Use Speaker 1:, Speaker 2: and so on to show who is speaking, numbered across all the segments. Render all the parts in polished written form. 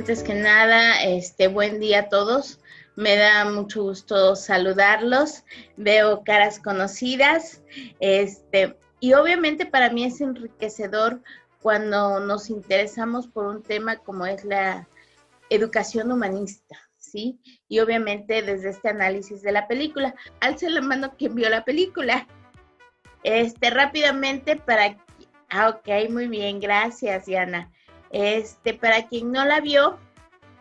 Speaker 1: Antes que nada, buen día a todos. Me da mucho gusto saludarlos. Veo caras conocidas. Y obviamente para mí es enriquecedor cuando nos interesamos por un tema como es la educación humanista, ¿sí? Y obviamente desde este análisis de la película. Alce la mano quien vio la película. Rápidamente para... ok, muy bien, gracias, Diana. Para quien no la vio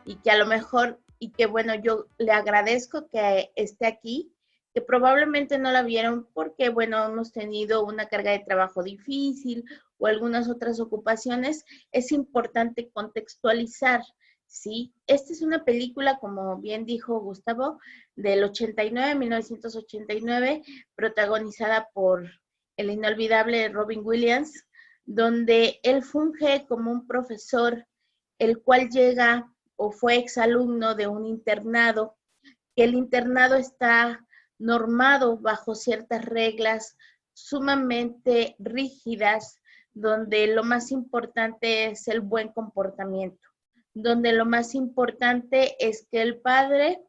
Speaker 1: y que a lo mejor, y que bueno, yo le agradezco que esté aquí, que probablemente no la vieron porque, bueno, hemos tenido una carga de trabajo difícil o algunas otras ocupaciones, es importante contextualizar, ¿sí? Esta es una película, como bien dijo Gustavo, del 89, 1989, protagonizada por el inolvidable Robin Williams, donde él funge como un profesor, el cual llega o fue exalumno de un internado, que el internado está normado bajo ciertas reglas sumamente rígidas, donde lo más importante es el buen comportamiento, donde lo más importante es que el padre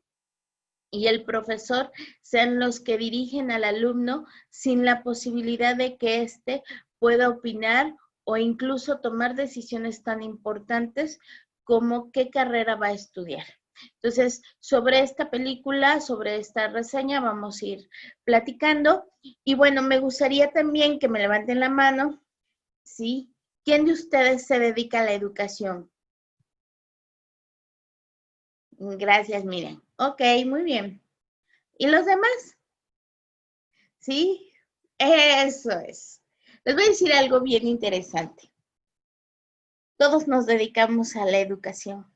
Speaker 1: y el profesor sean los que dirigen al alumno sin la posibilidad de que éste pueda opinar o incluso tomar decisiones tan importantes como qué carrera va a estudiar. Entonces, sobre esta película, sobre esta reseña, vamos a ir platicando. Y bueno, me gustaría también que me levanten la mano, ¿sí? ¿Quién de ustedes se dedica a la educación? Gracias, Miren. Ok, muy bien. ¿Y los demás? ¿Sí? Eso es. Les voy a decir algo bien interesante. Todos nos dedicamos a la educación.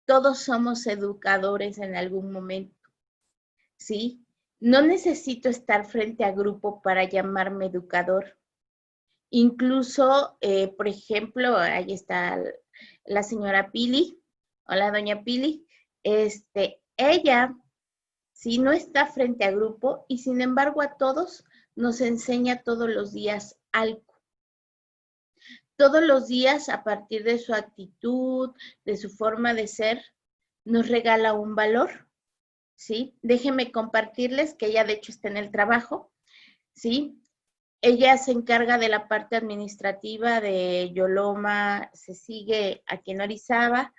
Speaker 1: Todos somos educadores en algún momento, ¿sí? No necesito estar frente a grupo para llamarme educador. Incluso, por ejemplo, ahí está la señora Pili. Hola, doña Pili. Ella, sí, no está frente a grupo y sin embargo a todos nos enseña todos los días algo. Todos los días, a partir de su actitud, de su forma de ser, nos regala un valor, ¿sí? Déjenme compartirles que ella de hecho está en el trabajo, ¿sí? Ella se encarga de la parte administrativa de Yoloma, se sigue aquí en Orizaba,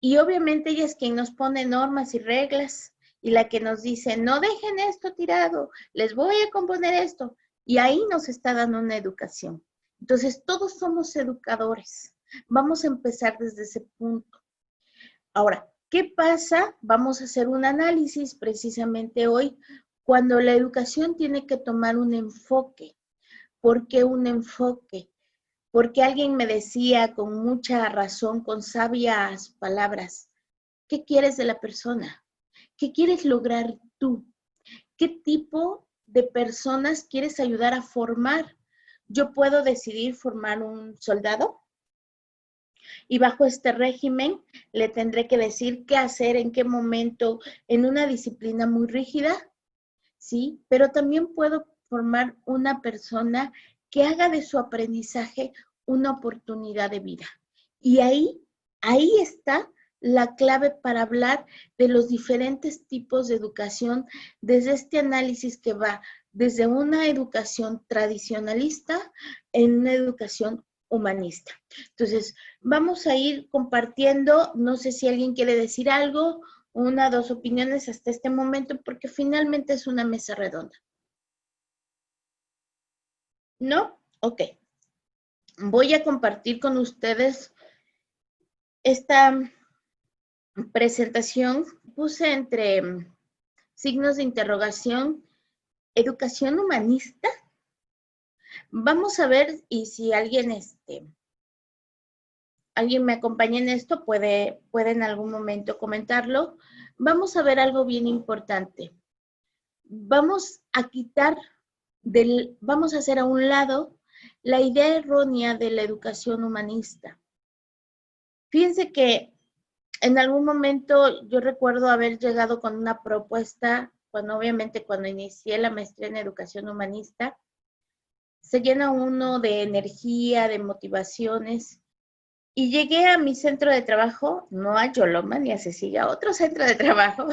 Speaker 1: y obviamente ella es quien nos pone normas y reglas, y la que nos dice, no dejen esto tirado, les voy a componer esto, y ahí nos está dando una educación. Entonces, todos somos educadores. Vamos a empezar desde ese punto. Ahora, ¿qué pasa? Vamos a hacer un análisis precisamente hoy cuando la educación tiene que tomar un enfoque. ¿Por qué un enfoque? Porque alguien me decía con mucha razón, con sabias palabras, ¿qué quieres de la persona? ¿Qué quieres lograr tú? ¿Qué tipo de personas quieres ayudar a formar? Yo puedo decidir formar un soldado y bajo este régimen le tendré que decir qué hacer, en qué momento, en una disciplina muy rígida, ¿sí? Pero también puedo formar una persona que haga de su aprendizaje una oportunidad de vida. Y ahí está la clave para hablar de los diferentes tipos de educación desde este análisis que va desde una educación tradicionalista en una educación humanista. Entonces, vamos a ir compartiendo, no sé si alguien quiere decir algo, una, dos opiniones hasta este momento, porque finalmente es una mesa redonda. ¿No? Ok. Voy a compartir con ustedes esta presentación. Puse entre signos de interrogación, educación humanista. Vamos a ver y si alguien, alguien me acompaña en esto, puede en algún momento comentarlo. Vamos a ver algo bien importante. Vamos a quitar vamos a hacer a un lado la idea errónea de la educación humanista. Fíjense que en algún momento yo recuerdo haber llegado con una propuesta, obviamente cuando inicié la maestría en educación humanista, se llena uno de energía, de motivaciones, Y llegué a mi centro de trabajo, no a Yoloma ni a Cecilia, a otro centro de trabajo,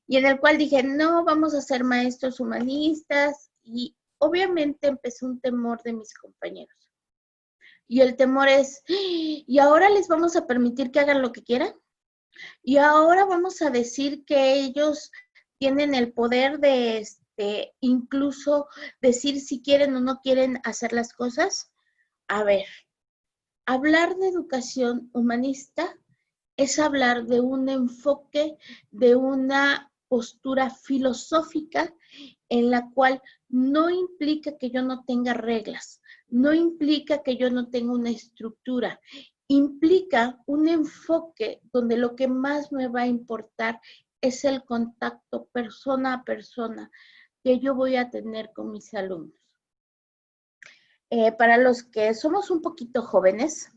Speaker 1: y en el cual dije, no, vamos a ser maestros humanistas, y obviamente empezó un temor de mis compañeros. Y el temor es, ¿y ahora les vamos a permitir que hagan lo que quieran? ¿Y ahora vamos a decir que ellos tienen el poder de incluso decir si quieren o no quieren hacer las cosas? A ver, hablar de educación humanista es hablar de un enfoque, de una postura filosófica en la cual no implica que yo no tenga reglas, no implica que yo no tenga una estructura, implica un enfoque donde lo que más me va a importar es el contacto persona a persona que yo voy a tener con mis alumnos. Para los que somos un poquito jóvenes,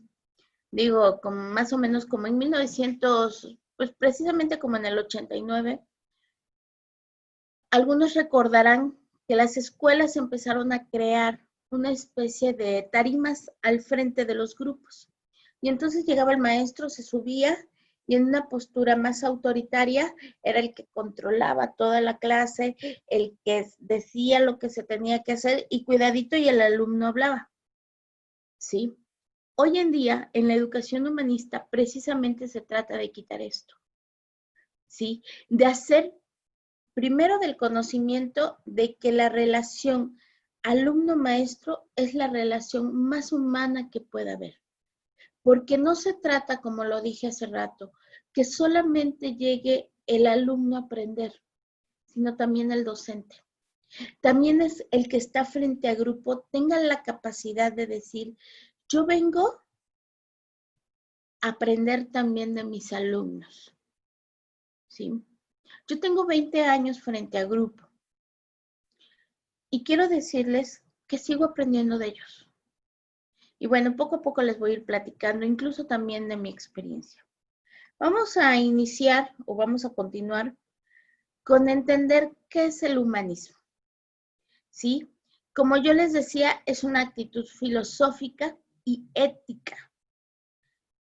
Speaker 1: digo, como más o menos como en 1900, pues precisamente como en el 89, algunos recordarán que las escuelas empezaron a crear una especie de tarimas al frente de los grupos. Y entonces llegaba el maestro, se subía y en una postura más autoritaria era el que controlaba toda la clase, el que decía lo que se tenía que hacer y cuidadito y el alumno hablaba. ¿Sí? Hoy en día, en la educación humanista, precisamente se trata de quitar esto, ¿sí? De hacer primero del conocimiento de que la relación alumno-maestro es la relación más humana que pueda haber. Porque no se trata, como lo dije hace rato, que solamente llegue el alumno a aprender, sino también el docente. También es el que está frente a grupo, tenga la capacidad de decir, yo vengo a aprender también de mis alumnos, ¿sí? Yo tengo 20 años frente a grupo y quiero decirles que sigo aprendiendo de ellos. Y bueno, poco a poco les voy a ir platicando, incluso también de mi experiencia. Vamos a iniciar o vamos a continuar con entender qué es el humanismo. ¿Sí? Como yo les decía, es una actitud filosófica y ética,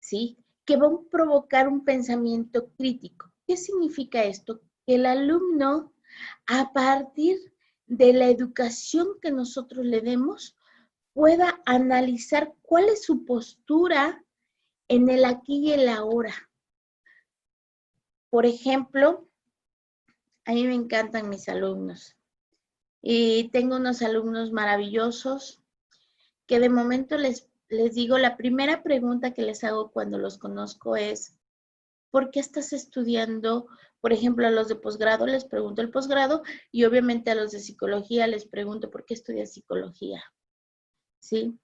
Speaker 1: ¿sí? Que va a provocar un pensamiento crítico. ¿Qué significa esto? Que el alumno, a partir de la educación que nosotros le demos, pueda analizar cuál es su postura en el aquí y el ahora. Por ejemplo, a mí me encantan mis alumnos y tengo unos alumnos maravillosos que de momento les digo, la primera pregunta que les hago cuando los conozco es, ¿por qué estás estudiando? Por ejemplo, a los de posgrado les pregunto el posgrado y obviamente a los de psicología les pregunto, ¿por qué estudias psicología? ¿Sí?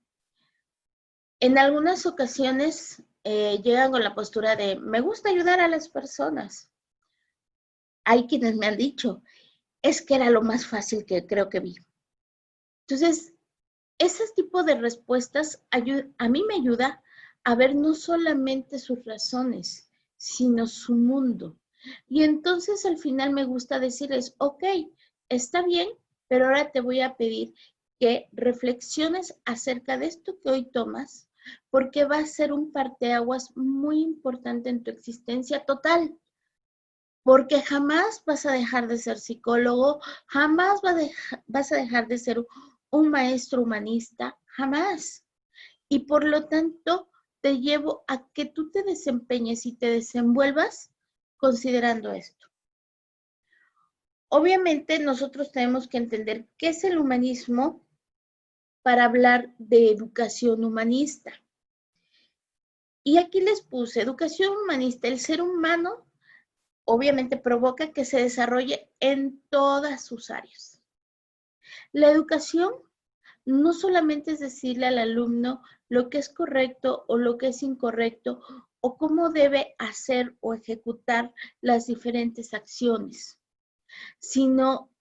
Speaker 1: En algunas ocasiones llegan con la postura de, me gusta ayudar a las personas. Hay quienes me han dicho, es que era lo más fácil que creo que vi. Entonces, ese tipo de respuestas a mí me ayuda a ver no solamente sus razones, sino su mundo. Y entonces al final me gusta decirles, ok, está bien, pero ahora te voy a pedir que reflexiones acerca de esto que hoy tomas, porque va a ser un parteaguas muy importante en tu existencia total. Porque jamás vas a dejar de ser psicólogo, jamás vas a dejar de ser un maestro humanista, jamás. Y por lo tanto, te llevo a que tú te desempeñes y te desenvuelvas considerando esto. Obviamente, nosotros tenemos que entender qué es el humanismo para hablar de educación humanista. Y aquí les puse educación humanista, el ser humano obviamente provoca que se desarrolle en todas sus áreas. La educación no solamente es decirle al alumno lo que es correcto o lo que es incorrecto o cómo debe hacer o ejecutar las diferentes acciones, sino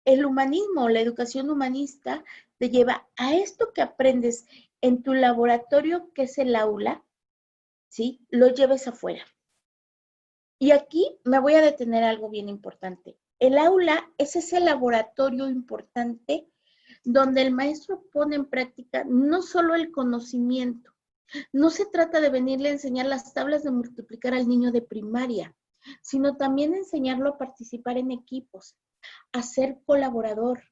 Speaker 1: el humanismo, la educación humanista te lleva a esto que aprendes en tu laboratorio, que es el aula, ¿sí? Lo lleves afuera. Y aquí me voy a detener algo bien importante. El aula es ese laboratorio importante donde el maestro pone en práctica no solo el conocimiento, No se trata de venirle a enseñar las tablas de multiplicar al niño de primaria, sino también enseñarlo a participar en equipos, a ser colaborador,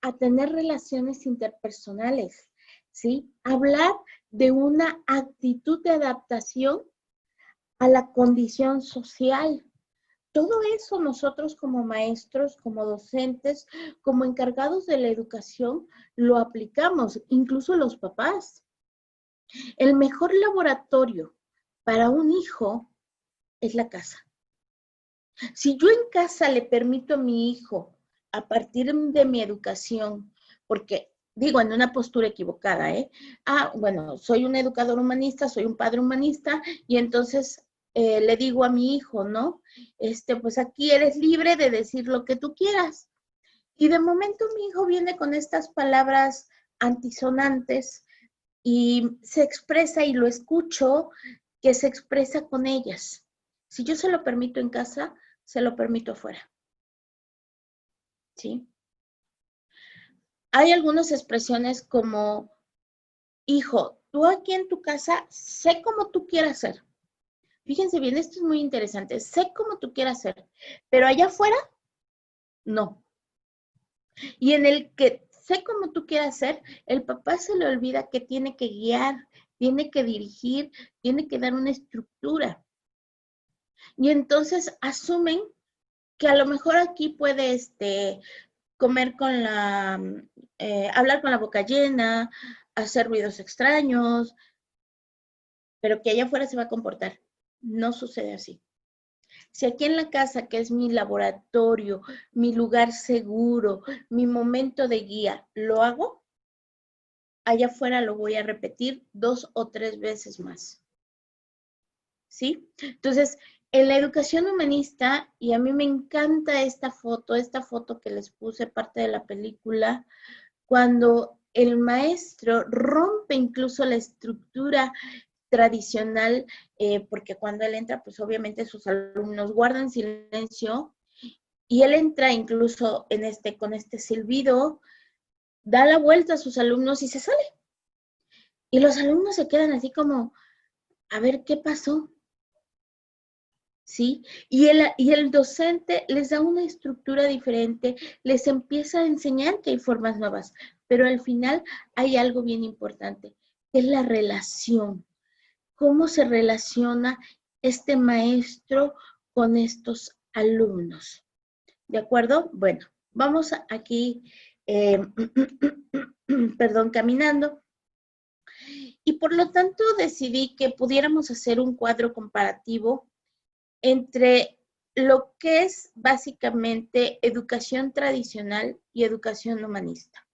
Speaker 1: a tener relaciones interpersonales, ¿sí? Hablar de una actitud de adaptación a la condición social. Todo eso nosotros como maestros, como docentes, como encargados de la educación, lo aplicamos, incluso los papás. El mejor laboratorio para un hijo es la casa. Si yo en casa le permito a mi hijo, a partir de mi educación, porque digo en una postura equivocada, bueno, soy un educador humanista, soy un padre humanista, y entonces le digo a mi hijo, ¿no? Pues aquí eres libre de decir lo que tú quieras. Y de momento mi hijo viene con estas palabras antisonantes y se expresa y lo escucho que se expresa con ellas. Si yo se lo permito en casa, se lo permito afuera. ¿Sí? Hay algunas expresiones como, hijo, tú aquí en tu casa, sé cómo tú quieras ser. Fíjense bien, esto es muy interesante. Sé cómo tú quieras ser, pero allá afuera, no. Y en el que sé cómo tú quieras ser, el papá se le olvida que tiene que guiar, tiene que dirigir, tiene que dar una estructura. Y entonces asumen que a lo mejor aquí puede comer con hablar con la boca llena, hacer ruidos extraños, pero que allá afuera se va a comportar. No sucede así. Si aquí en la casa, que es mi laboratorio, mi lugar seguro, mi momento de guía, lo hago, allá afuera lo voy a repetir 2 o 3 veces más. ¿Sí? Entonces, en la educación humanista, y a mí me encanta esta foto que les puse parte de la película, cuando el maestro rompe incluso la estructura tradicional, porque cuando él entra, pues obviamente sus alumnos guardan silencio, y él entra incluso con este silbido, da la vuelta a sus alumnos y se sale. Y los alumnos se quedan así como, a ver, ¿qué pasó? ¿Sí? Y el docente les da una estructura diferente, les empieza a enseñar que hay formas nuevas, pero al final hay algo bien importante, que es la relación. ¿Cómo se relaciona este maestro con estos alumnos? ¿De acuerdo? Bueno, vamos aquí, perdón, caminando. Y por lo tanto decidí que pudiéramos hacer un cuadro comparativo entre lo que es básicamente educación tradicional y educación humanista.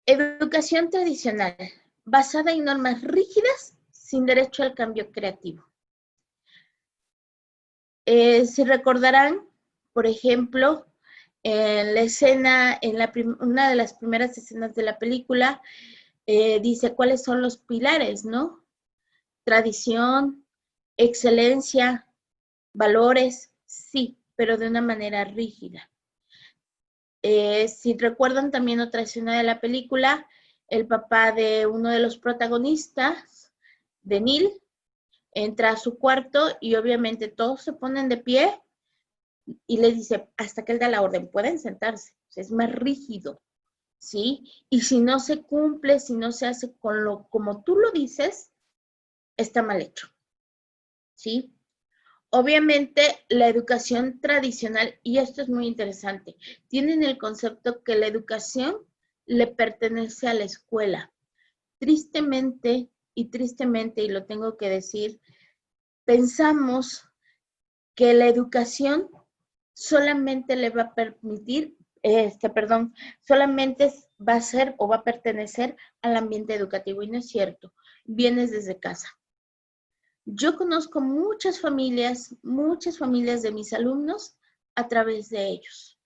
Speaker 1: Educación tradicional, basada en normas rígidas, sin derecho al cambio creativo. Si recordarán, por ejemplo, en la escena, una de las primeras escenas de la película, dice cuáles son los pilares, ¿no? Tradición, excelencia, valores, sí, pero de una manera rígida. Si recuerdan también otra escena de la película, el papá de uno de los protagonistas, de Neil, entra a su cuarto y obviamente todos se ponen de pie y les dice, hasta que él da la orden, pueden sentarse, o sea, es más rígido, ¿sí? Y si no se cumple, si no se hace como tú lo dices, está mal hecho, ¿sí? Obviamente, la educación tradicional, y esto es muy interesante, tienen el concepto que la educación le pertenece a la escuela. Tristemente, y lo tengo que decir, pensamos que la educación solamente le va a permitir, solamente va a ser o va a pertenecer al ambiente educativo, y no es cierto, vienes desde casa. Yo conozco muchas familias de mis alumnos a través de ellos.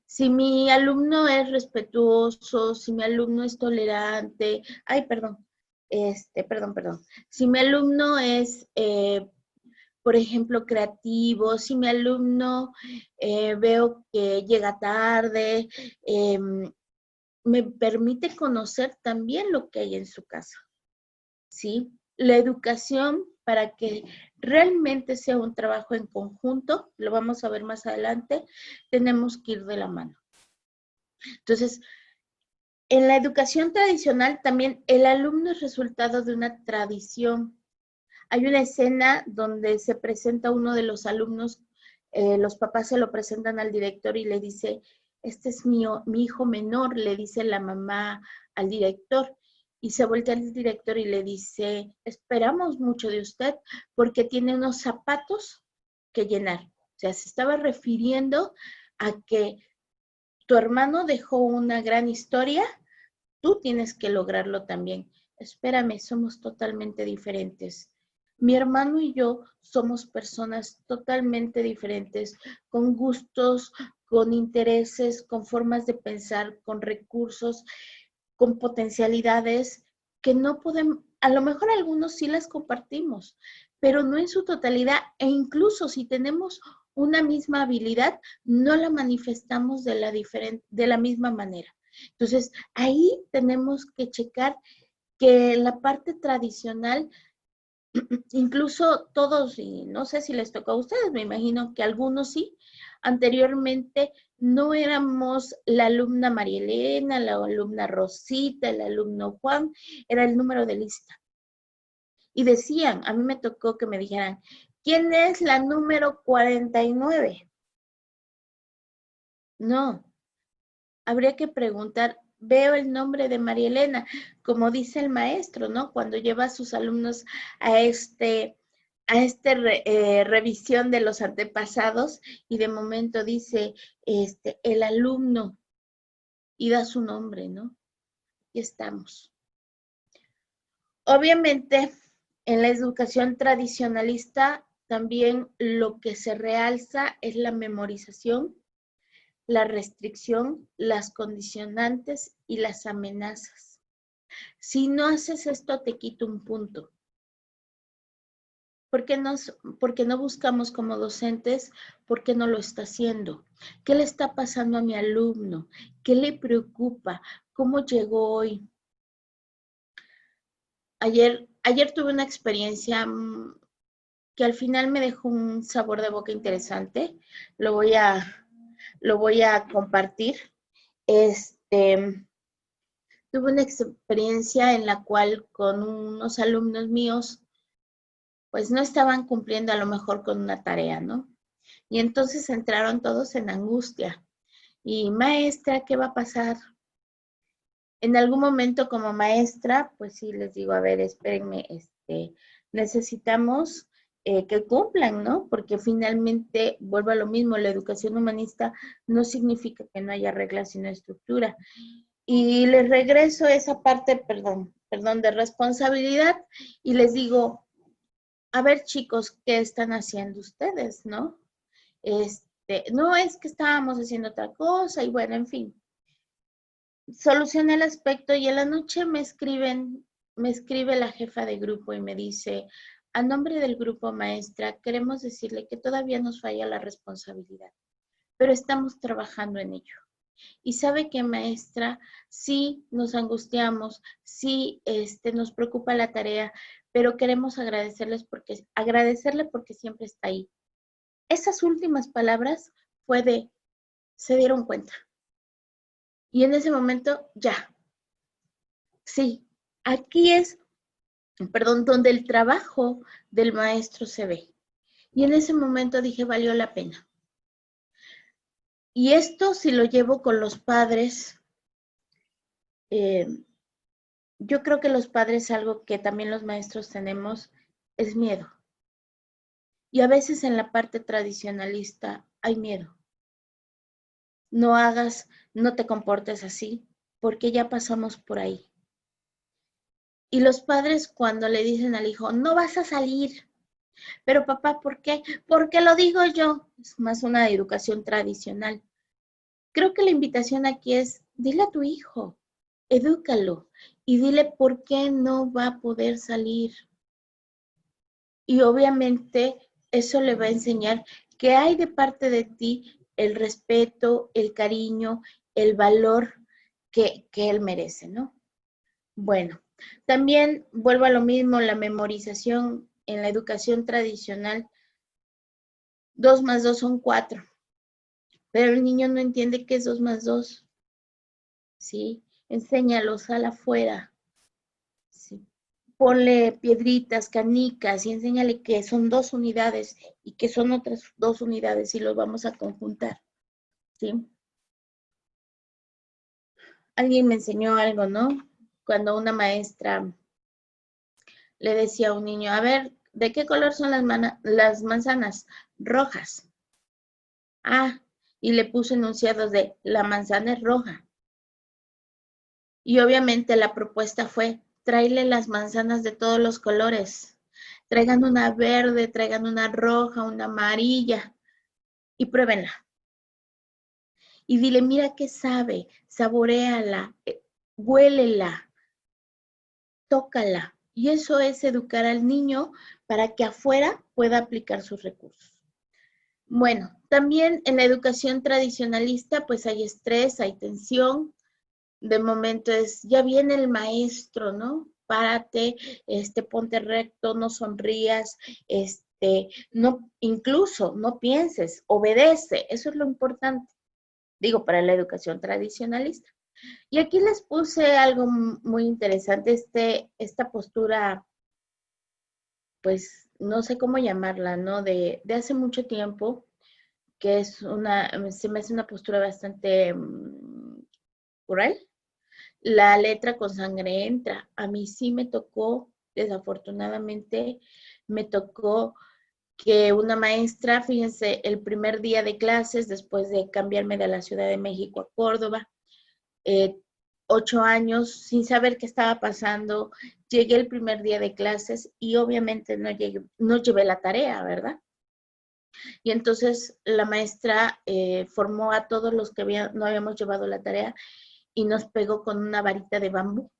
Speaker 1: Si mi alumno es respetuoso, si mi alumno es tolerante, si mi alumno es, por ejemplo, creativo, si mi alumno veo que llega tarde, me permite conocer también lo que hay en su casa. ¿sí? La educación, para que realmente sea un trabajo en conjunto, lo vamos a ver más adelante, tenemos que ir de la mano. Entonces, en la educación tradicional también el alumno es resultado de una tradición. Hay una escena donde se presenta uno de los alumnos, los papás se lo presentan al director y le dice, este es mi hijo menor, le dice la mamá al director. Y se voltea al director y le dice, esperamos mucho de usted porque tiene unos zapatos que llenar. O sea, se estaba refiriendo a que tu hermano dejó una gran historia, tú tienes que lograrlo también. Espérame, somos totalmente diferentes. Mi hermano y yo somos personas totalmente diferentes, con gustos, con intereses, con formas de pensar, con recursos, con potencialidades que no podemos, a lo mejor algunos sí las compartimos, pero no en su totalidad, e incluso si tenemos una misma habilidad, no la manifestamos de la misma manera. Entonces, ahí tenemos que checar que la parte tradicional, incluso todos, y no sé si les tocó a ustedes, me imagino que algunos sí, anteriormente no éramos la alumna María Elena, la alumna Rosita, el alumno Juan, era el número de lista. Y decían, a mí me tocó que me dijeran, ¿quién es la número 49? No, habría que preguntar, veo el nombre de María Elena, como dice el maestro, ¿no? Cuando lleva a sus alumnos a revisión de los antepasados y de momento dice, el alumno y da su nombre, ¿no? Y estamos. Obviamente, en la educación tradicionalista también lo que se realza es la memorización, la restricción, las condicionantes y las amenazas. Si no haces esto, te quito un punto. ¿Por qué no buscamos como docentes por qué no lo está haciendo? ¿Qué le está pasando a mi alumno? ¿Qué le preocupa? ¿Cómo llegó hoy? Ayer tuve una experiencia que al final me dejó un sabor de boca interesante. Lo voy a compartir. Tuve una experiencia en la cual con unos alumnos míos, pues no estaban cumpliendo a lo mejor con una tarea, ¿no? Y entonces entraron todos en angustia. Y maestra, ¿qué va a pasar? En algún momento como maestra, pues sí les digo, a ver, espérenme, necesitamos que cumplan, ¿no? Porque finalmente, vuelvo a lo mismo, la educación humanista no significa que no haya reglas sino estructura. Y les regreso esa parte, perdón, de responsabilidad y les digo, a ver chicos, ¿qué están haciendo ustedes, no? No es que estábamos haciendo otra cosa y bueno, en fin. Solucioné el aspecto y en la noche me escribe la jefa de grupo y me dice, a nombre del grupo maestra, queremos decirle que todavía nos falla la responsabilidad, pero estamos trabajando en ello. Y sabe que maestra, sí nos angustiamos, sí nos preocupa la tarea, pero queremos agradecerle porque siempre está ahí. Esas últimas palabras fue de, se dieron cuenta. Y en ese momento, ya, sí, aquí es, perdón, donde el trabajo del maestro se ve. Y en ese momento dije, valió la pena. Y esto si lo llevo con los padres, yo creo que los padres algo que también los maestros tenemos es miedo. Y a veces en la parte tradicionalista hay miedo. No hagas, no te comportes así, porque ya pasamos por ahí. Y los padres cuando le dicen al hijo, no vas a salir, pero papá, ¿por qué? Porque lo digo yo. Es más una educación tradicional. Creo que la invitación aquí es, dile a tu hijo, edúcalo y dile por qué no va a poder salir. Y obviamente eso le va a enseñar que hay de parte de ti el respeto, el cariño, el valor que él merece, ¿no? Bueno, También vuelvo a lo mismo, la memorización en la educación tradicional, 2 más 2 son 4, pero el niño no entiende qué es 2 más 2, ¿sí? Enséñalo, sal afuera, ¿sí? Ponle piedritas, canicas y enséñale que son 2 unidades y que son otras 2 unidades y los vamos a conjuntar, ¿sí? Alguien me enseñó algo, ¿no? Cuando una maestra le decía a un niño, a ver, ¿de qué color son las manzanas? Rojas. Ah, y le puso enunciados de la manzana es roja. Y obviamente la propuesta fue, tráele las manzanas de todos los colores. Traigan una verde, traigan una roja, una amarilla y pruébenla. Y dile, mira qué sabe, saboréala, huélela, tócala. Y eso es educar al niño para que afuera pueda aplicar sus recursos. Bueno, también en la educación tradicionalista pues hay estrés, hay tensión. De momento es, ya viene el maestro, ¿no? Párate, ponte recto, no sonrías, no, incluso no pienses, obedece, eso es lo importante, digo, para la educación tradicionalista. Y aquí les puse algo muy interesante, esta postura, pues, no sé cómo llamarla, ¿no? De hace mucho tiempo, que se me hace una postura bastante cruel. La letra con sangre entra. A mí sí me tocó, desafortunadamente, me tocó que una maestra, fíjense, el primer día de clases, después de cambiarme de la Ciudad de México a Córdoba, eh, 8 años sin saber qué estaba pasando, llegué el primer día de clases y obviamente no llevé la tarea, ¿verdad? Y entonces la maestra formó a todos los que no habíamos llevado la tarea y nos pegó con una varita de bambú.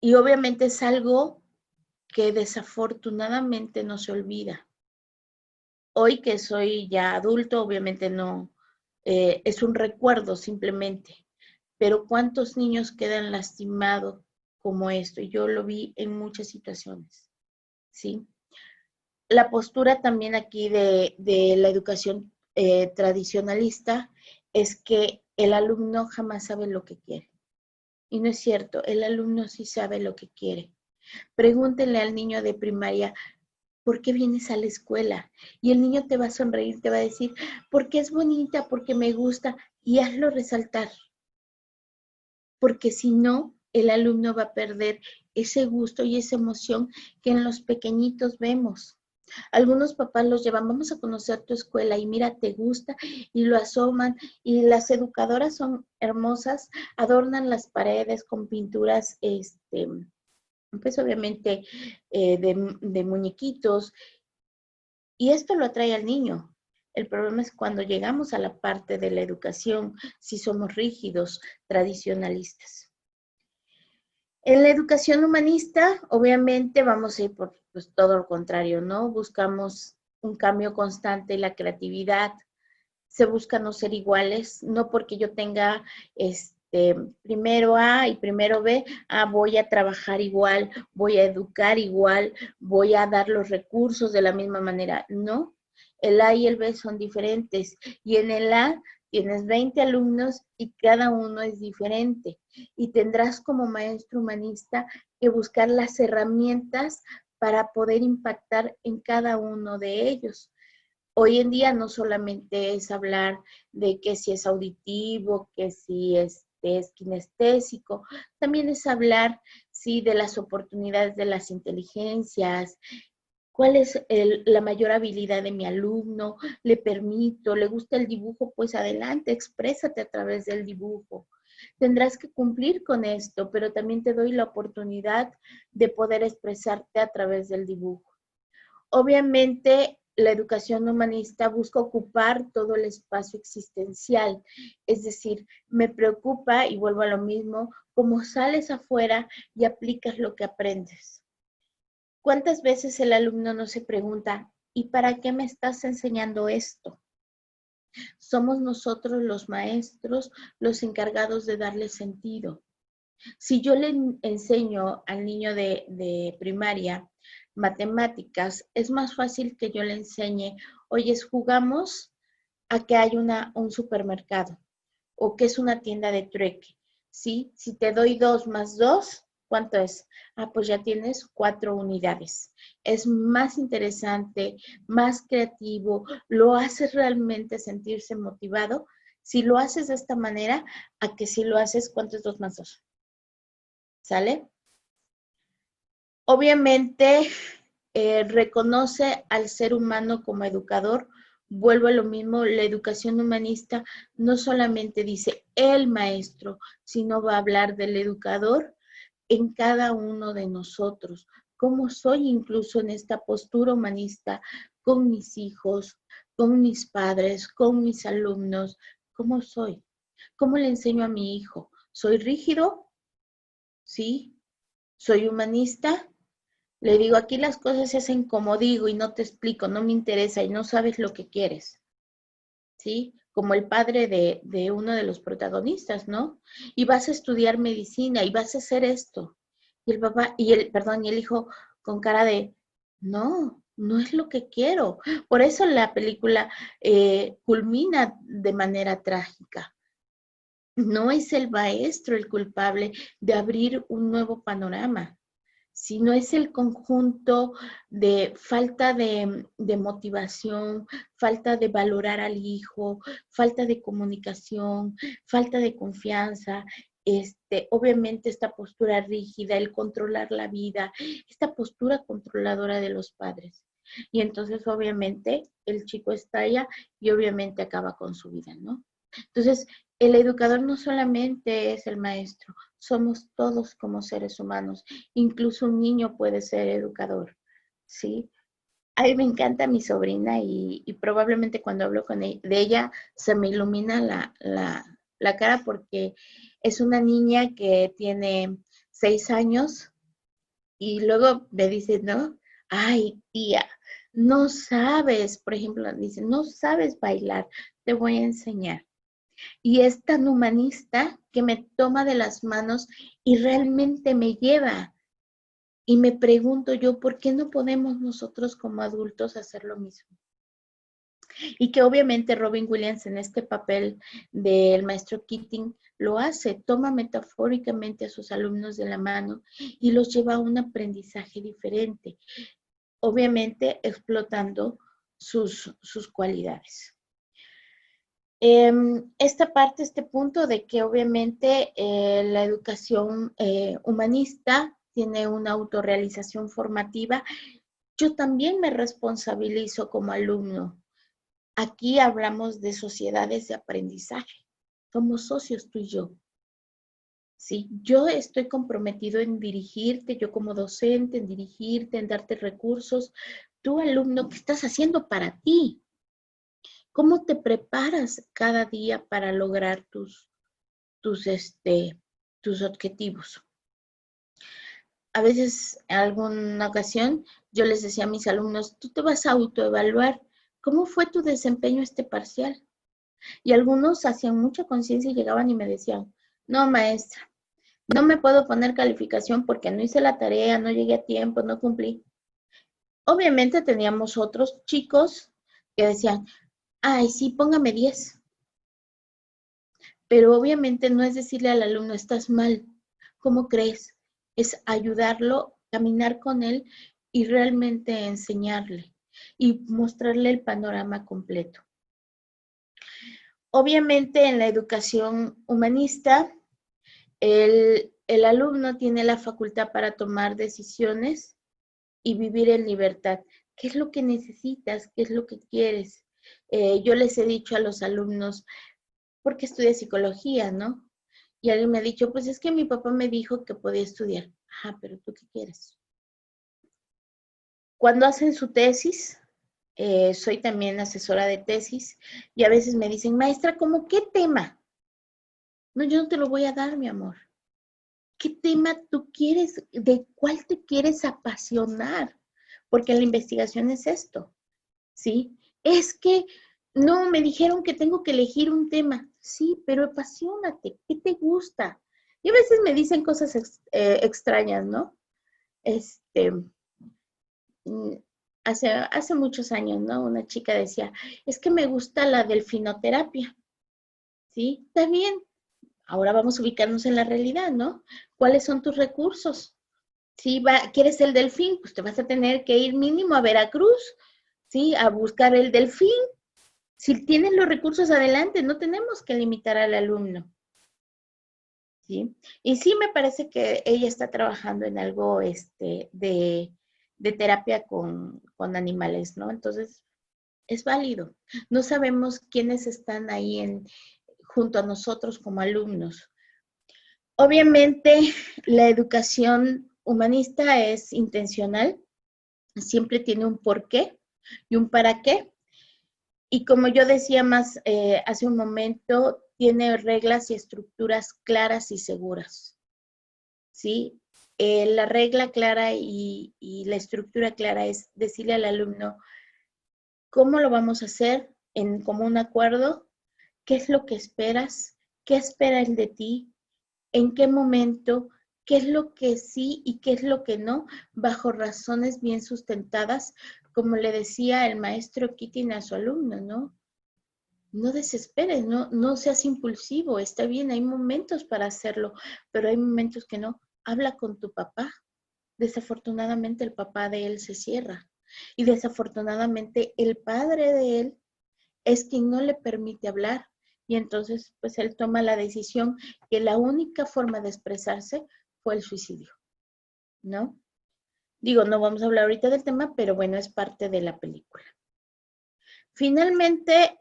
Speaker 1: Y obviamente es algo que desafortunadamente no se olvida. Hoy que soy ya adulto, obviamente no, es un recuerdo simplemente, pero ¿cuántos niños quedan lastimados como esto? Y yo lo vi en muchas situaciones, ¿sí? La postura también aquí de la educación tradicionalista es que el alumno jamás sabe lo que quiere. Y no es cierto, el alumno sí sabe lo que quiere. Pregúntenle al niño de primaria, ¿por qué vienes a la escuela? Y el niño te va a sonreír, te va a decir, porque es bonita, porque me gusta, y hazlo resaltar. Porque si no, el alumno va a perder ese gusto y esa emoción que en los pequeñitos vemos. Algunos papás los llevan, vamos a conocer tu escuela y mira, te gusta, y lo asoman, y las educadoras son hermosas, adornan las paredes con pinturas, pues obviamente de muñequitos, y esto lo atrae al niño. El problema es cuando llegamos a la parte de la educación, si somos rígidos, tradicionalistas. En la educación humanista, obviamente vamos a ir por pues, todo lo contrario, ¿no? Buscamos un cambio constante, la creatividad, se busca no ser iguales, no porque yo tenga primero A y primero B, voy a trabajar igual, voy a educar igual, voy a dar los recursos de la misma manera. No, el A y el B son diferentes y en el A tienes 20 alumnos y cada uno es diferente y tendrás como maestro humanista que buscar las herramientas para poder impactar en cada uno de ellos. Hoy en día no solamente es hablar de que si es auditivo, que si es kinestésico, también es hablar, sí, de las oportunidades de las inteligencias, cuál es la mayor habilidad de mi alumno, le permito, le gusta el dibujo, pues adelante, exprésate a través del dibujo. Tendrás que cumplir con esto, pero también te doy la oportunidad de poder expresarte a través del dibujo. Obviamente, la educación humanista busca ocupar todo el espacio existencial, es decir, me preocupa, y vuelvo a lo mismo, cómo sales afuera y aplicas lo que aprendes. ¿Cuántas veces el alumno no se pregunta, ¿y para qué me estás enseñando esto? Somos nosotros los maestros los encargados de darle sentido. Si yo le enseño al niño de primaria matemáticas, es más fácil que yo le enseñe, oye, jugamos a que hay un supermercado o que es una tienda de trueque, ¿sí? Si te doy 2 más 2, ¿cuánto es? Ah, pues ya tienes 4 unidades. Es más interesante, más creativo, lo haces realmente sentirse motivado. Si lo haces de esta manera, a que si lo haces, ¿cuánto es 2 más 2? ¿Sale? Obviamente, reconoce al ser humano como educador. Vuelvo a lo mismo, la educación humanista no solamente dice el maestro, sino va a hablar del educador en cada uno de nosotros. Cómo soy incluso en esta postura humanista con mis hijos, con mis padres, con mis alumnos. ¿Cómo soy? ¿Cómo le enseño a mi hijo? ¿Soy rígido? ¿Sí? ¿Soy humanista? Le digo, aquí las cosas se hacen como digo y no te explico, no me interesa y no sabes lo que quieres, ¿sí? Como el padre de uno de los protagonistas, ¿no? Y vas a estudiar medicina y vas a hacer esto. Y el papá, y el hijo con cara de, no, no es lo que quiero. Por eso la película culmina de manera trágica. No es el maestro el culpable de abrir un nuevo panorama, sino es el conjunto de falta de motivación, falta de valorar al hijo, falta de comunicación, falta de confianza, obviamente esta postura rígida, el controlar la vida, esta postura controladora de los padres. Y entonces obviamente el chico estalla y obviamente acaba con su vida, ¿no? Entonces, el educador no solamente es el maestro, somos todos como seres humanos. Incluso un niño puede ser educador, ¿sí? A mí me encanta mi sobrina y probablemente cuando hablo de ella se me ilumina la cara porque es una niña que tiene 6 años y luego me dice, ¿no? Ay, tía, no sabes, por ejemplo, dice, no sabes bailar, te voy a enseñar. Y es tan humanista que me toma de las manos y realmente me lleva. Y me pregunto yo, ¿por qué no podemos nosotros como adultos hacer lo mismo? Y que obviamente Robin Williams en este papel del maestro Keating lo hace, toma metafóricamente a sus alumnos de la mano y los lleva a un aprendizaje diferente, obviamente explotando sus cualidades. Esta parte, este punto de que obviamente la educación humanista tiene una autorrealización formativa, yo también me responsabilizo como alumno. Aquí hablamos de sociedades de aprendizaje. Somos socios tú y yo. Sí, yo estoy comprometido en dirigirte, yo como docente, en dirigirte, en darte recursos. Tú, alumno, ¿qué estás haciendo para ti? ¿Cómo te preparas cada día para lograr tus, tus objetivos? A veces, en alguna ocasión, yo les decía a mis alumnos, tú te vas a autoevaluar. ¿Cómo fue tu desempeño este parcial? Y algunos hacían mucha conciencia y llegaban y me decían, no, maestra, no me puedo poner calificación porque no hice la tarea, no llegué a tiempo, no cumplí. Obviamente teníamos otros chicos que decían, ay, sí, póngame 10. Pero obviamente no es decirle al alumno, estás mal, ¿cómo crees? Es ayudarlo, caminar con él y realmente enseñarle y mostrarle el panorama completo. Obviamente en la educación humanista, el alumno tiene la facultad para tomar decisiones y vivir en libertad. ¿Qué es lo que necesitas? ¿Qué es lo que quieres? Yo les he dicho a los alumnos, ¿por qué estudias psicología, no? Y alguien me ha dicho, pues es que mi papá me dijo que podía estudiar. Ajá, pero ¿tú qué quieres? Cuando hacen su tesis, soy también asesora de tesis, y a veces me dicen, maestra, ¿cómo qué tema? No, yo no te lo voy a dar, mi amor. ¿Qué tema tú quieres? ¿De cuál te quieres apasionar? Porque la investigación es esto, ¿sí? Es que no, me dijeron que tengo que elegir un tema. Sí, pero apasionate. ¿Qué te gusta? Y a veces me dicen cosas extrañas, ¿no? Este, mm, hace muchos años, ¿no? Una chica decía, es que me gusta la delfinoterapia, ¿sí? Está bien. Ahora vamos a ubicarnos en la realidad, ¿no? ¿Cuáles son tus recursos? Si quieres el delfín, pues te vas a tener que ir mínimo a Veracruz, ¿sí? A buscar el delfín. Si tienes los recursos, adelante, no tenemos que limitar al alumno, ¿sí? Y sí me parece que ella está trabajando en algo de terapia con animales, ¿no? Entonces, es válido. No sabemos quiénes están ahí junto a nosotros como alumnos. Obviamente, la educación humanista es intencional, siempre tiene un porqué y un para qué. Y como yo decía más hace un momento, tiene reglas y estructuras claras y seguras, ¿sí? La regla clara y la estructura clara es decirle al alumno cómo lo vamos a hacer en común acuerdo, qué es lo que esperas, qué espera él de ti, en qué momento, qué es lo que sí y qué es lo que no, bajo razones bien sustentadas, como le decía el maestro Keating a su alumno, ¿no? No desesperes, no seas impulsivo, está bien, hay momentos para hacerlo, pero hay momentos que no. Habla con tu papá. Desafortunadamente el papá de él se cierra y desafortunadamente el padre de él es quien no le permite hablar y entonces pues él toma la decisión que la única forma de expresarse fue el suicidio, ¿no? Digo, no vamos a hablar ahorita del tema, pero bueno, es parte de la película. Finalmente,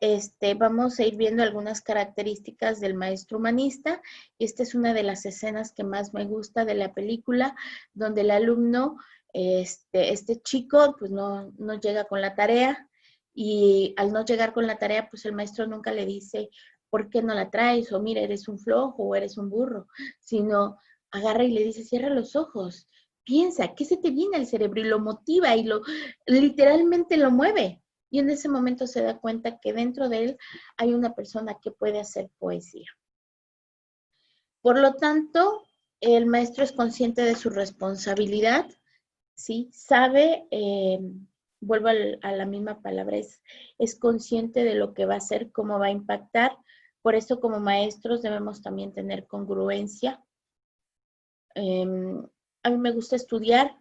Speaker 1: vamos a ir viendo algunas características del maestro humanista. Esta es una de las escenas que más me gusta de la película, donde el alumno, este chico, pues no llega con la tarea y al no llegar con la tarea, pues el maestro nunca le dice, ¿por qué no la traes? O mira, eres un flojo o eres un burro, sino agarra y le dice, cierra los ojos, piensa, ¿qué se te viene al cerebro? Y lo motiva y literalmente lo mueve. Y en ese momento se da cuenta que dentro de él hay una persona que puede hacer poesía. Por lo tanto, el maestro es consciente de su responsabilidad, ¿sí? Sabe, vuelvo a la misma palabra, es consciente de lo que va a hacer, cómo va a impactar. Por eso como maestros debemos también tener congruencia. A mí me gusta estudiar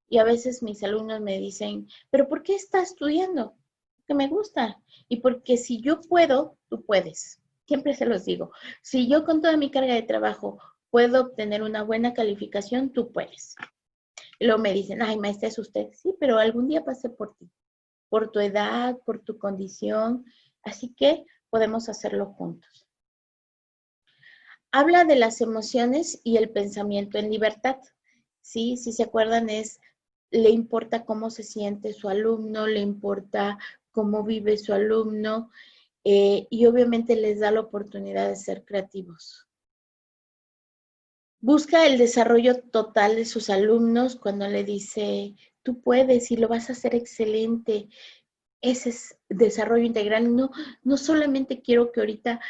Speaker 1: y a veces mis alumnos me dicen, ¿pero por qué estás estudiando? Que me gusta. Y porque si yo puedo, tú puedes. Siempre se los digo. Si yo con toda mi carga de trabajo puedo obtener una buena calificación, tú puedes. Y luego me dicen, ay, maestra, es usted. Sí, pero algún día pasé por ti, por tu edad, por tu condición. Así que podemos hacerlo juntos. Habla de las emociones y el pensamiento en libertad. Sí, si se acuerdan, le importa cómo se siente su alumno, le importa cómo vive su alumno y obviamente les da la oportunidad de ser creativos. Busca el desarrollo total de sus alumnos cuando le dice, tú puedes y lo vas a hacer excelente. Ese es desarrollo integral. No solamente quiero que ahorita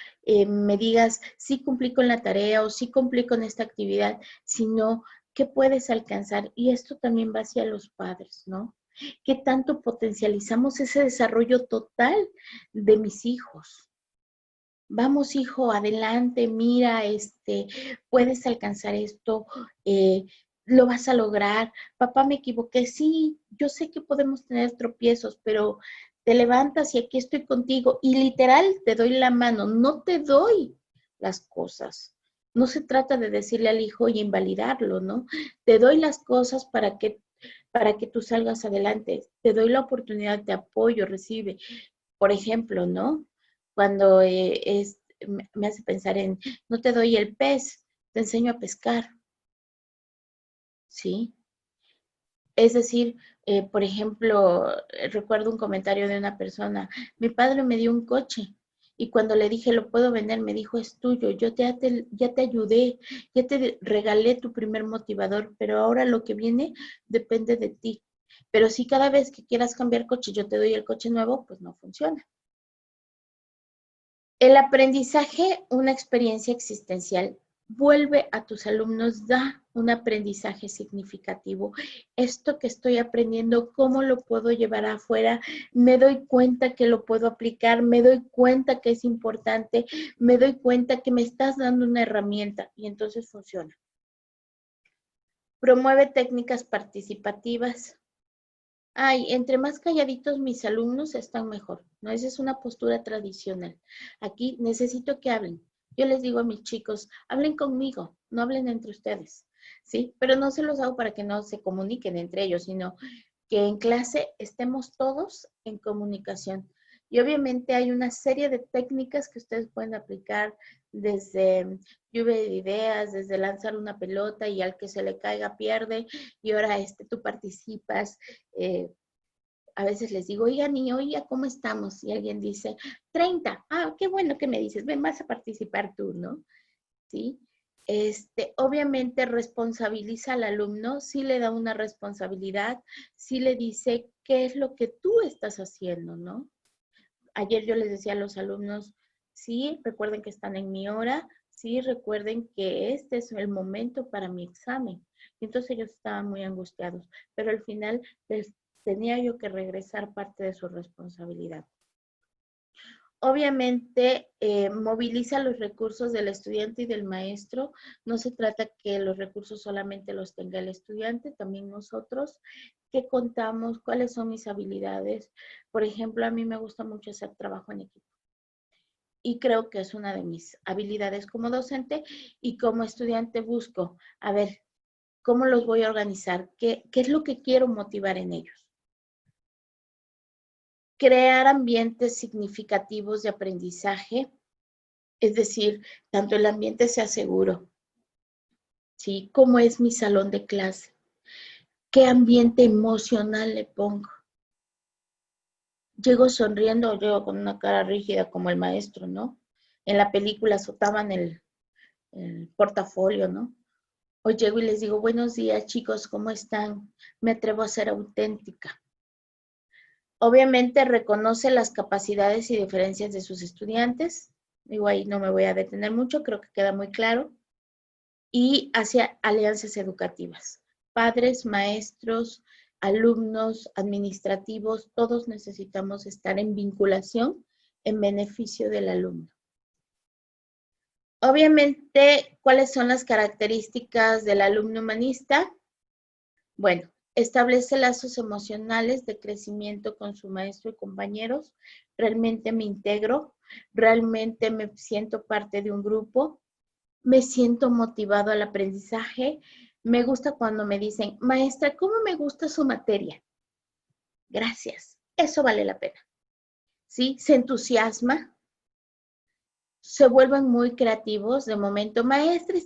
Speaker 1: me digas, sí cumplí con la tarea o sí cumplí con esta actividad, sino qué puedes alcanzar. Y esto también va hacia los padres, ¿no? ¿Qué tanto potencializamos ese desarrollo total de mis hijos? Vamos, hijo, adelante, mira, puedes alcanzar esto, lo vas a lograr. Papá, me equivoqué, sí, yo sé que podemos tener tropiezos, pero te levantas y aquí estoy contigo y literal te doy la mano, no te doy las cosas. No se trata de decirle al hijo y invalidarlo, ¿no? Te doy las cosas para que tú salgas adelante. Te doy la oportunidad de apoyo, recibe. Por ejemplo, ¿no? Cuando me hace pensar en, no te doy el pez, te enseño a pescar, ¿sí? Es decir, por ejemplo, recuerdo un comentario de una persona, mi padre me dio un coche y cuando le dije, lo puedo vender, me dijo, es tuyo, ya te ayudé, ya te regalé tu primer motivador, pero ahora lo que viene depende de ti. Pero si cada vez que quieras cambiar coche yo te doy el coche nuevo, pues no funciona. El aprendizaje, una experiencia existencial. vuelve a tus alumnos, da un aprendizaje significativo. Esto que estoy aprendiendo, ¿cómo lo puedo llevar afuera? Me doy cuenta que lo puedo aplicar, me doy cuenta que es importante, me doy cuenta que me estás dando una herramienta y entonces funciona. Promueve técnicas participativas. Ay, entre más calladitos mis alumnos están mejor. No, esa es una postura tradicional. Aquí necesito que hablen. Yo les digo a mis chicos, hablen conmigo, no hablen entre ustedes, ¿sí? Pero no se los hago para que no se comuniquen entre ellos, sino que en clase estemos todos en comunicación. Y obviamente hay una serie de técnicas que ustedes pueden aplicar desde lluvia de ideas, desde lanzar una pelota y al que se le caiga pierde, y ahora tú participas. A veces les digo, oiga, niño, oiga, ¿cómo estamos? Y alguien dice, 30. Ah, qué bueno que me dices, ven, vas a participar tú, ¿no? ¿Sí? Obviamente responsabiliza al alumno, sí le da una responsabilidad, sí le dice qué es lo que tú estás haciendo, ¿no? Ayer yo les decía a los alumnos, sí, recuerden que están en mi hora, sí, recuerden que este es el momento para mi examen. Y entonces ellos estaban muy angustiados, pero al final les tenía yo que regresar parte de su responsabilidad. Obviamente, moviliza los recursos del estudiante y del maestro. No se trata que los recursos solamente los tenga el estudiante, también nosotros. ¿Qué contamos? ¿Cuáles son mis habilidades? Por ejemplo, a mí me gusta mucho hacer trabajo en equipo. Y creo que es una de mis habilidades como docente y como estudiante busco, a ver, ¿cómo los voy a organizar? ¿Qué es lo que quiero motivar en ellos? Crear ambientes significativos de aprendizaje, es decir, tanto el ambiente sea seguro, ¿sí? ¿Cómo es mi salón de clase? ¿Qué ambiente emocional le pongo? ¿Llego sonriendo o llego con una cara rígida como el maestro, ¿no? En la película azotaban el portafolio, ¿no? O llego y les digo, buenos días chicos, ¿cómo están? Me atrevo a ser auténtica. Obviamente reconoce las capacidades y diferencias de sus estudiantes. Digo, ahí no me voy a detener mucho, creo que queda muy claro. Y hacia alianzas educativas. Padres, maestros, alumnos, administrativos, todos necesitamos estar en vinculación en beneficio del alumno. Obviamente, ¿cuáles son las características del alumno humanista? Bueno, establece lazos emocionales de crecimiento con su maestro y compañeros. Realmente me integro, realmente me siento parte de un grupo, me siento motivado al aprendizaje. Me gusta cuando me dicen, maestra, ¿cómo me gusta su materia? Gracias, eso vale la pena. ¿Sí? Se entusiasma, se vuelven muy creativos de momento. Maestra,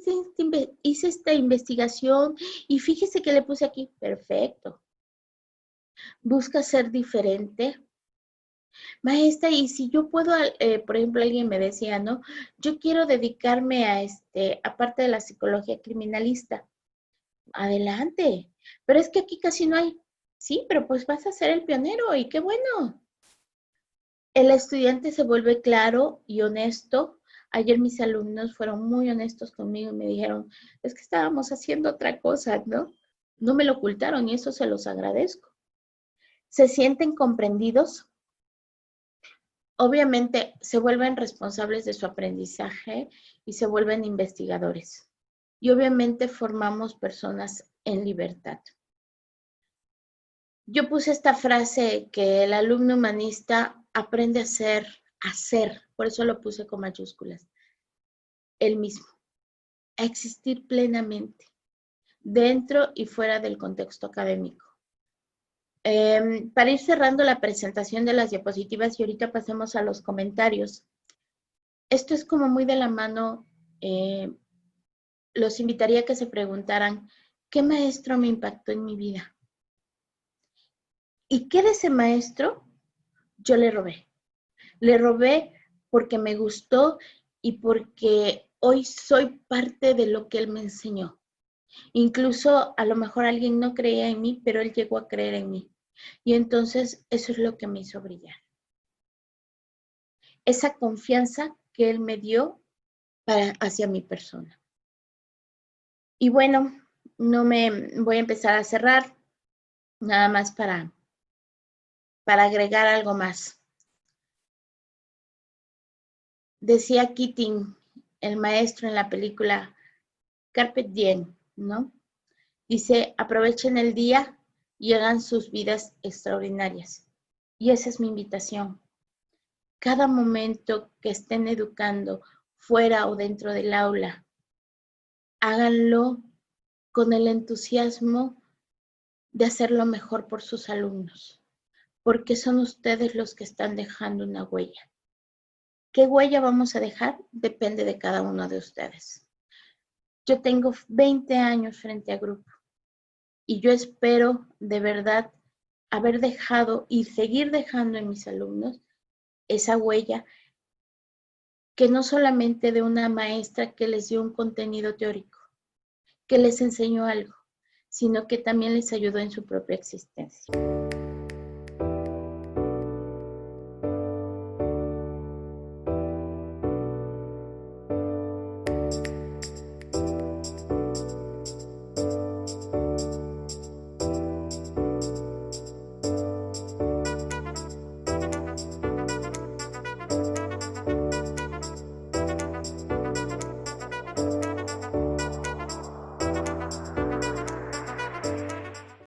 Speaker 1: hice esta investigación y fíjese que le puse aquí. Perfecto. Busca ser diferente. Maestra, y si yo puedo, por ejemplo, alguien me decía, ¿no? Yo quiero dedicarme a aparte de la psicología criminalista. Adelante. Pero es que aquí casi no hay. Sí, pero pues vas a ser el pionero y qué bueno. El estudiante se vuelve claro y honesto. Ayer mis alumnos fueron muy honestos conmigo y me dijeron, es que estábamos haciendo otra cosa, ¿no? No me lo ocultaron y eso se los agradezco. Se sienten comprendidos. Obviamente se vuelven responsables de su aprendizaje y se vuelven investigadores. Y obviamente formamos personas en libertad. Yo puse esta frase que el alumno humanista aprende a ser, por eso lo puse con mayúsculas, él mismo, a existir plenamente, dentro y fuera del contexto académico. Para ir cerrando la presentación de las diapositivas y ahorita pasemos a los comentarios, esto es como muy de la mano, los invitaría a que se preguntaran, ¿qué maestro me impactó en mi vida? ¿Y qué de ese maestro yo le robé? Le robé porque me gustó y porque hoy soy parte de lo que él me enseñó. Incluso a lo mejor alguien no creía en mí, pero él llegó a creer en mí. Y entonces eso es lo que me hizo brillar. Esa confianza que él me dio hacia mi persona. Y bueno, no me voy a empezar a cerrar, nada más para agregar algo más. Decía Keating, el maestro en la película Carpe Diem, ¿no? Dice, aprovechen el día y hagan sus vidas extraordinarias. Y esa es mi invitación. Cada momento que estén educando fuera o dentro del aula, háganlo con el entusiasmo de hacerlo mejor por sus alumnos, porque son ustedes los que están dejando una huella. ¿Qué huella vamos a dejar? Depende de cada uno de ustedes. Yo tengo 20 años frente a grupo y yo espero de verdad haber dejado y seguir dejando en mis alumnos esa huella que no solamente de una maestra que les dio un contenido teórico, que les enseñó algo, sino que también les ayudó en su propia existencia.